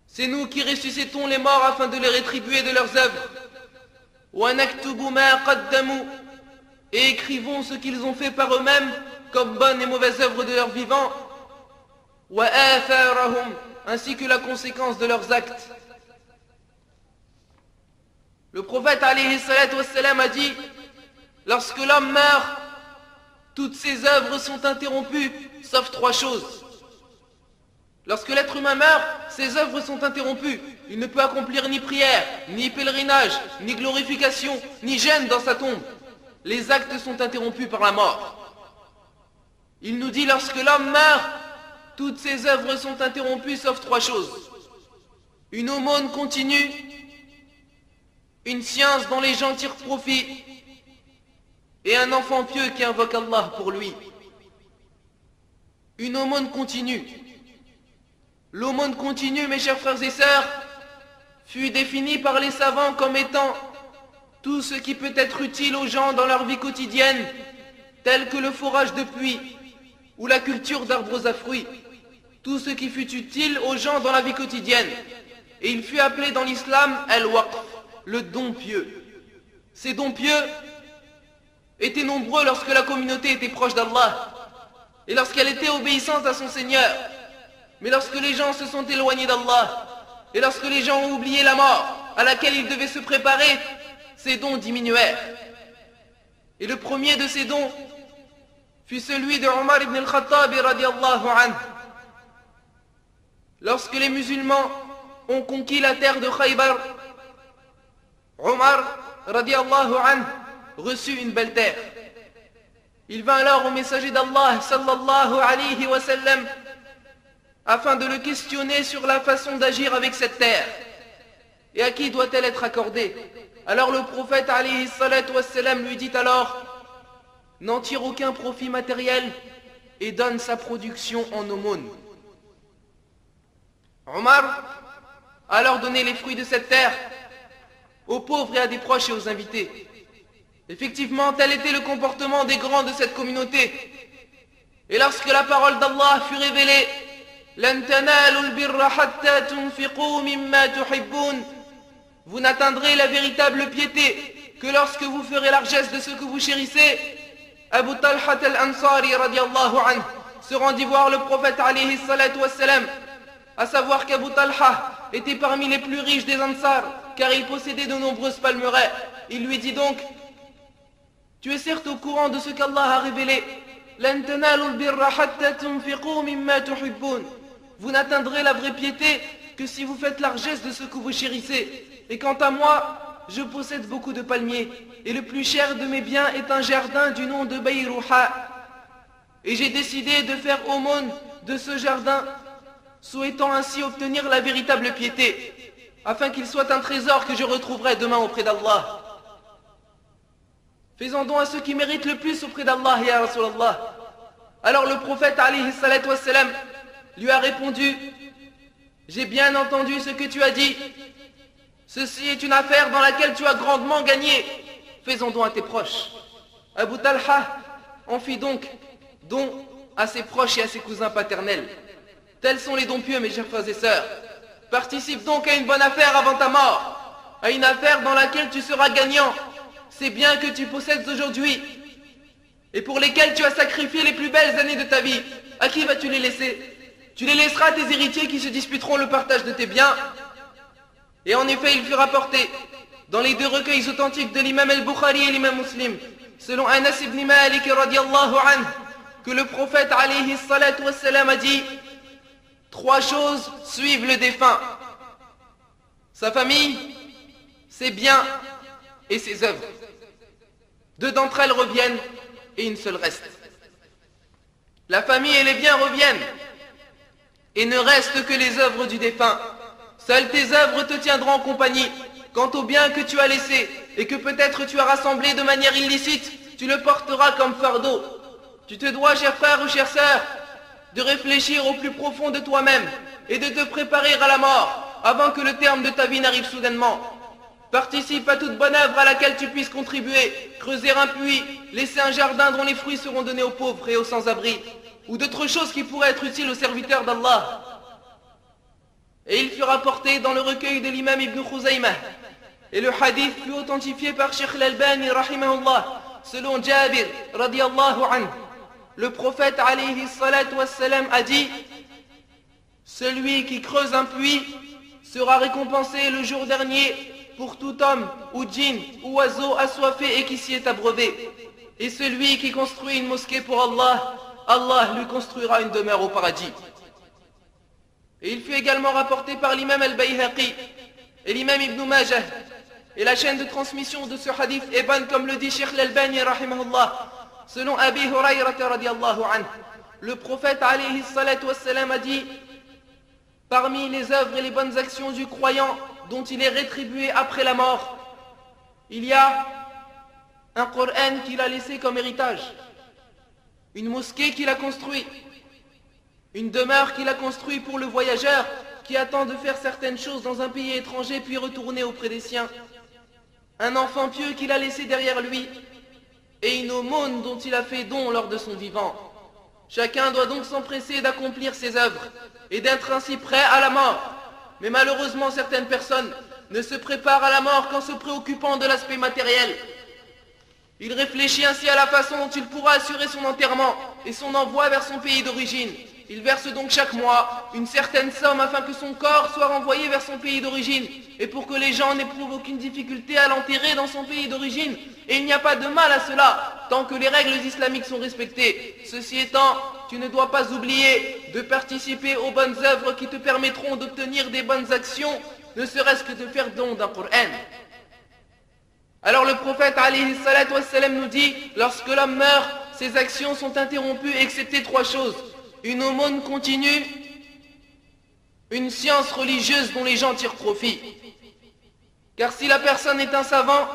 C'est nous qui ressuscitons les morts afin de les rétribuer de leurs œuvres. « Wa naktubu ma qaddamu » Et écrivons ce qu'ils ont fait par eux-mêmes comme bonnes et mauvaises œuvres de leurs vivants. « Wa atharahum » ainsi que la conséquence de leurs actes. Le prophète alayhi salatu wassalam a dit, lorsque l'homme meurt, toutes ses œuvres sont interrompues, sauf trois choses. Lorsque l'être humain meurt, ses œuvres sont interrompues. Il ne peut accomplir ni prière, ni pèlerinage, ni glorification, ni jeûne dans sa tombe. Les actes sont interrompus par la mort. Il nous dit, lorsque l'homme meurt, toutes ses œuvres sont interrompues, sauf trois choses. Une aumône continue, une science dont les gens tirent profit, et un enfant pieux qui invoque Allah pour lui. Une aumône continue. L'aumône continue, mes chers frères et sœurs, fut définie par les savants comme étant tout ce qui peut être utile aux gens dans leur vie quotidienne, tel que le forage de pluie ou la culture d'arbres à fruits. Tout ce qui fut utile aux gens dans la vie quotidienne. Et il fut appelé dans l'islam al-waqf, le don pieux. Ces dons pieux étaient nombreux lorsque la communauté était proche d'Allah et lorsqu'elle était obéissante à son Seigneur. Mais lorsque les gens se sont éloignés d'Allah et lorsque les gens ont oublié la mort à laquelle ils devaient se préparer, ces dons diminuèrent. Et le premier de ces dons fut celui de Omar ibn al-Khattab radiallahu anhu. Lorsque les musulmans ont conquis la terre de Khaybar, Omar radiallahu anhu reçut une belle terre. Il vint alors au messager d'Allah sallallahu alayhi wa sallam afin de le questionner sur la façon d'agir avec cette terre et à qui doit-elle être accordée. Alors le prophète alayhi salatu wassalam lui dit alors: n'en tire aucun profit matériel et donne sa production en aumône. Omar a alors donné les fruits de cette terre aux pauvres et à des proches et aux invités. Effectivement, tel était le comportement des grands de cette communauté. Et lorsque la parole d'Allah fut révélée, لَن تَنَالُوا الْبِرَّ حَتَّى تُنْفِقُوا مِمَّا تُحِبُّونَ, vous n'atteindrez la véritable piété que lorsque vous ferez largesse de ce que vous chérissez. Abu Talha al-Ansari radiallahu anhu se rendit voir le prophète alayhi salatu wassalam, à savoir qu'Abu Talha était parmi les plus riches des Ansar, car il possédait de nombreuses palmeraies. Il lui dit donc: tu es certes au courant de ce qu'Allah a révélé. لَن تَنَالُوا الْبِرَّ حَتَّى تُنْفِقُوا مِمَّا تُحِبُّونَ, vous n'atteindrez la vraie piété que si vous faites largesse de ce que vous chérissez. Et quant à moi, je possède beaucoup de palmiers, et le plus cher de mes biens est un jardin du nom de Bayruha. Et j'ai décidé de faire aumône de ce jardin, souhaitant ainsi obtenir la véritable piété, afin qu'il soit un trésor que je retrouverai demain auprès d'Allah. Faisons don à ceux qui méritent le plus auprès d'Allah, ya Rasulallah. Alors le prophète alayhi salatu wassalam lui a répondu: j'ai bien entendu ce que tu as dit. Ceci est une affaire dans laquelle tu as grandement gagné. Faisons don à tes proches. Abu Talha en fit donc don à ses proches et à ses cousins paternels. Tels sont les dons pieux, mes chers frères et sœurs. Participe donc à une bonne affaire avant ta mort, à une affaire dans laquelle tu seras gagnant. Ces biens que tu possèdes aujourd'hui et pour lesquels tu as sacrifié les plus belles années de ta vie, à qui vas-tu les laisser? Tu les laisseras à tes héritiers qui se disputeront le partage de tes biens. Et en effet, il fut rapporté dans les deux recueils authentiques de l'imam al-Bukhari et l'imam Muslim, selon Anas ibn Malik radiallahu anhu, que le prophète alayhi salatu wassalam a dit: trois choses suivent le défunt: sa famille, ses biens et ses œuvres. Deux d'entre elles reviennent et une seule reste. La famille et les biens reviennent et ne restent que les œuvres du défunt. Seules tes œuvres te tiendront en compagnie. Quant aux biens que tu as laissés et que peut-être tu as rassemblés de manière illicite, tu le porteras comme fardeau. Tu te dois, cher frère ou chère sœur, de réfléchir au plus profond de toi-même et de te préparer à la mort avant que le terme de ta vie n'arrive soudainement. Participe à toute bonne œuvre à laquelle tu puisses contribuer, creuser un puits, laisser un jardin dont les fruits seront donnés aux pauvres et aux sans-abri, ou d'autres choses qui pourraient être utiles aux serviteurs d'Allah. Et il fut rapporté dans le recueil de l'imam Ibn Khuzaymah, et le hadith fut authentifié par Sheikh al-Albani rahimahullah, selon Jabir radiallahu anhu. Le prophète alayhi salatu wassalam a dit: celui qui creuse un puits sera récompensé le jour dernier pour tout homme ou djinn ou oiseau assoiffé et qui s'y est abreuvé. Et celui qui construit une mosquée pour Allah, Allah lui construira une demeure au paradis. Et il fut également rapporté par l'imam al-Bayhaqi et l'imam Ibn Majah. Et la chaîne de transmission de ce hadith est bonne, comme le dit Sheikh al-Albani rahimahullah, selon Abi Hurayrata radiallahu anhu. Le prophète alayhi salatu wassalam a dit: parmi les œuvres et les bonnes actions du croyant dont il est rétribué après la mort, il y a un Coran qu'il a laissé comme héritage, une mosquée qu'il a construite, une demeure qu'il a construite pour le voyageur qui attend de faire certaines choses dans un pays étranger puis retourner auprès des siens, un enfant pieux qu'il a laissé derrière lui, et une aumône dont il a fait don lors de son vivant. Chacun doit donc s'empresser d'accomplir ses œuvres et d'être ainsi prêt à la mort. Mais malheureusement, certaines personnes ne se préparent à la mort qu'en se préoccupant de l'aspect matériel. Il réfléchit ainsi à la façon dont il pourra assurer son enterrement et son envoi vers son pays d'origine. Il verse donc chaque mois une certaine somme afin que son corps soit renvoyé vers son pays d'origine et pour que les gens n'éprouvent aucune difficulté à l'enterrer dans son pays d'origine. Et il n'y a pas de mal à cela, tant que les règles islamiques sont respectées. Ceci étant, tu ne dois pas oublier de participer aux bonnes œuvres qui te permettront d'obtenir des bonnes actions, ne serait-ce que de faire don d'un Coran. Alors le prophète alayhi salatu wassalam nous dit: lorsque l'homme meurt, ses actions sont interrompues excepté trois choses: une aumône continue, une science religieuse dont les gens tirent profit. Car si la personne est un savant,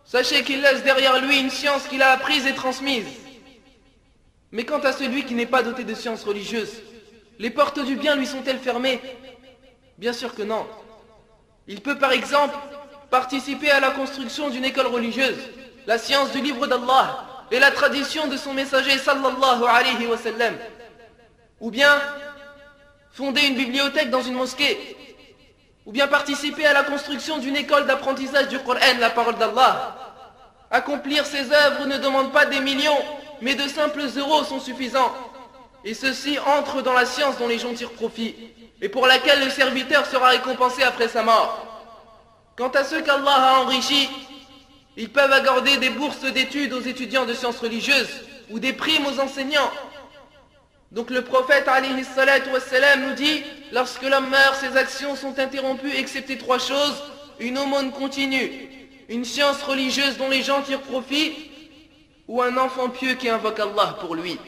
sachez qu'il laisse derrière lui une science qu'il a apprise et transmise. Mais quant à celui qui n'est pas doté de science religieuse, les portes du bien lui sont-elles fermées? Bien sûr que non. Il peut par exemple participer à la construction d'une école religieuse, la science du livre d'Allah et la tradition de son messager sallallahu alayhi wa sallam, ou bien fonder une bibliothèque dans une mosquée, ou bien participer à la construction d'une école d'apprentissage du Coran, la parole d'Allah. Accomplir ces œuvres ne demande pas des millions, mais de simples euros sont suffisants. Et ceci entre dans la science dont les gens tirent profit, et pour laquelle le serviteur sera récompensé après sa mort. Quant à ceux qu'Allah a enrichis, ils peuvent accorder des bourses d'études aux étudiants de sciences religieuses, ou des primes aux enseignants. Donc le prophète alayhi salatu wassalam nous dit: lorsque l'homme meurt, ses actions sont interrompues excepté trois choses: une aumône continue, une science religieuse dont les gens tirent profit, ou un enfant pieux qui invoque Allah pour lui.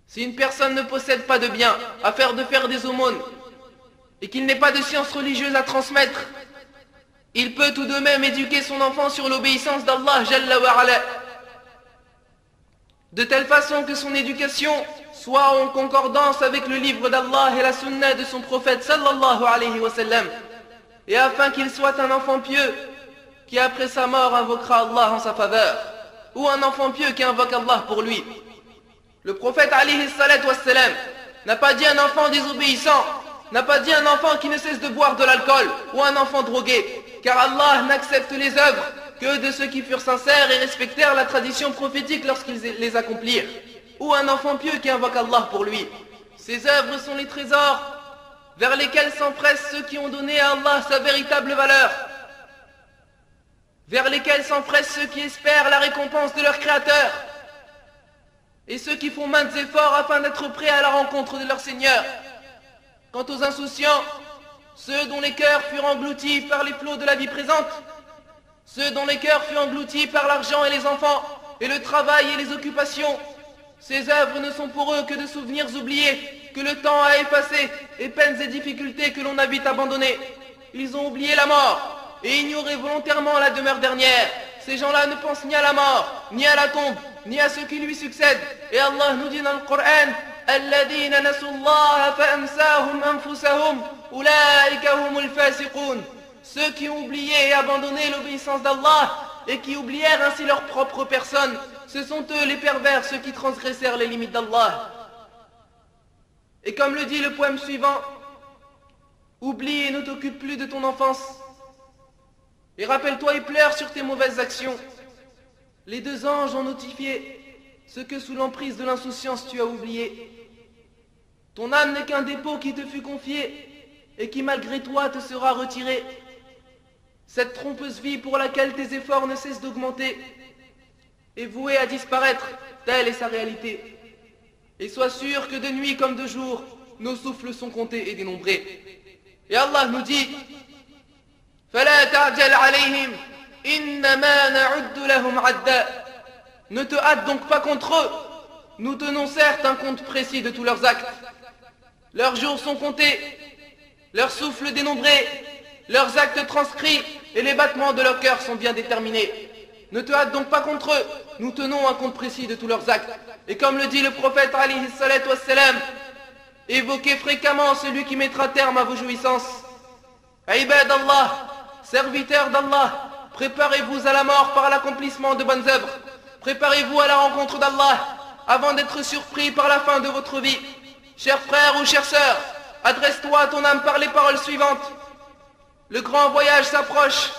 Si une personne ne possède pas de biens à faire des aumônes et qu'il n'ait pas de science religieuse à transmettre, il peut tout de même éduquer son enfant sur l'obéissance d'Allah Jalla wa Ala, de telle façon que son éducation soit en concordance avec le livre d'Allah et la sunna de son prophète sallallahu alayhi wa sallam, et afin qu'il soit un enfant pieux qui après sa mort invoquera Allah en sa faveur, ou un enfant pieux qui invoque Allah pour lui. Le prophète alayhi salatu wassalam n'a pas dit un enfant désobéissant, n'a pas dit un enfant qui ne cesse de boire de l'alcool, ou un enfant drogué, car Allah n'accepte les œuvres que de ceux qui furent sincères et respectèrent la tradition prophétique lorsqu'ils les accomplirent, ou un enfant pieux qui invoque Allah pour lui. Ces œuvres sont les trésors vers lesquels s'empressent ceux qui ont donné à Allah sa véritable valeur, vers lesquels s'empressent ceux qui espèrent la récompense de leur Créateur, et ceux qui font maintes efforts afin d'être prêts à la rencontre de leur Seigneur. Quant aux insouciants, ceux dont les cœurs furent engloutis par les flots de la vie présente, ceux dont les cœurs furent engloutis par l'argent et les enfants, et le travail et les occupations, ces œuvres ne sont pour eux que de souvenirs oubliés, que le temps a effacés, et peines et difficultés que l'on a vite abandonnées. Ils ont oublié la mort, et ignoré volontairement la demeure dernière. Ces gens-là ne pensent ni à la mort, ni à la tombe, ni à ceux qui lui succèdent. Et Allah nous dit dans le Coran, الذين نسوا الله فأنساهم أنفسهم أولئك هم الفاسقون. Ceux qui ont oublié et abandonné l'obéissance d'Allah et qui oublièrent ainsi leur propre personne, ce sont eux les pervers, ceux qui transgressèrent les limites d'Allah. Et comme le dit le poème suivant, oublie et ne t'occupe plus de ton enfance, et rappelle-toi et pleure sur tes mauvaises actions. Les deux anges ont notifié ce que sous l'emprise de l'insouciance tu as oublié. Ton âme n'est qu'un dépôt qui te fut confié et qui malgré toi te sera retiré. Cette trompeuse vie pour laquelle tes efforts ne cessent d'augmenter est vouée à disparaître, telle est sa réalité. Et sois sûr que de nuit comme de jour, nos souffles sont comptés et dénombrés. Et Allah nous dit, فَلَا تَعْجَلْ عَلَيْهِمْ إِنَّمَا نَعُدُّ لَهُمْ عَدًّا. Ne te hâte donc pas contre eux. Nous tenons certes un compte précis de tous leurs actes. Leurs jours sont comptés, leurs souffles dénombrés, leurs actes transcrits et les battements de leur cœur sont bien déterminés. Ne te hâte donc pas contre eux. Nous tenons un compte précis de tous leurs actes. Et comme le dit le prophète alayhi salatu wassalam, évoquez fréquemment celui qui mettra terme à vos jouissances. Ibad Allah, serviteurs d'Allah, préparez-vous à la mort par l'accomplissement de bonnes œuvres. Préparez-vous à la rencontre d'Allah avant d'être surpris par la fin de votre vie. Chers frères ou chères sœurs, adresse-toi à ton âme par les paroles suivantes. Le grand voyage s'approche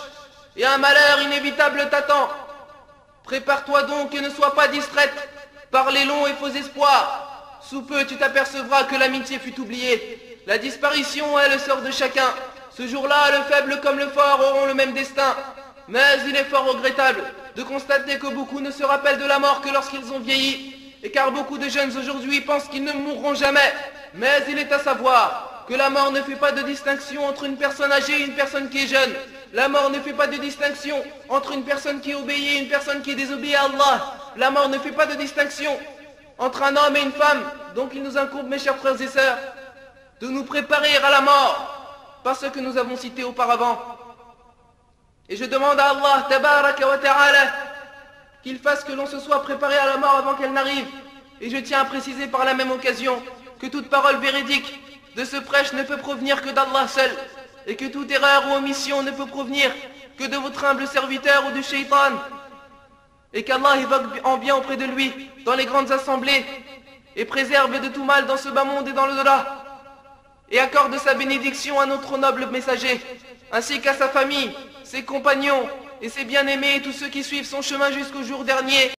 et un malheur inévitable t'attend. Prépare-toi donc et ne sois pas distraite par les longs et faux espoirs. Sous peu tu t'apercevras que l'amitié fut oubliée. La disparition est le sort de chacun. Ce jour-là, le faible comme le fort auront le même destin. Mais il est fort regrettable de constater que beaucoup ne se rappellent de la mort que lorsqu'ils ont vieilli. Et car beaucoup de jeunes aujourd'hui pensent qu'ils ne mourront jamais. Mais il est à savoir que la mort ne fait pas de distinction entre une personne âgée et une personne qui est jeune. La mort ne fait pas de distinction entre une personne qui obéit et une personne qui désobéit à Allah. La mort ne fait pas de distinction entre un homme et une femme. Donc il nous incombe, mes chers frères et sœurs, de nous préparer à la mort par ce que nous avons cité auparavant. Et je demande à Allah tabaraka wa ta'ala qu'il fasse que l'on se soit préparé à la mort avant qu'elle n'arrive. Et je tiens à préciser par la même occasion que toute parole véridique de ce prêche ne peut provenir que d'Allah seul, et que toute erreur ou omission ne peut provenir que de votre humble serviteur ou du shaitan, et qu'Allah évoque en bien auprès de lui dans les grandes assemblées, et préserve de tout mal dans ce bas monde et dans l'au-delà, et accorde sa bénédiction à notre noble messager, ainsi qu'à sa famille, ses compagnons, et ses bien-aimés, et tous ceux qui suivent son chemin jusqu'au jour dernier.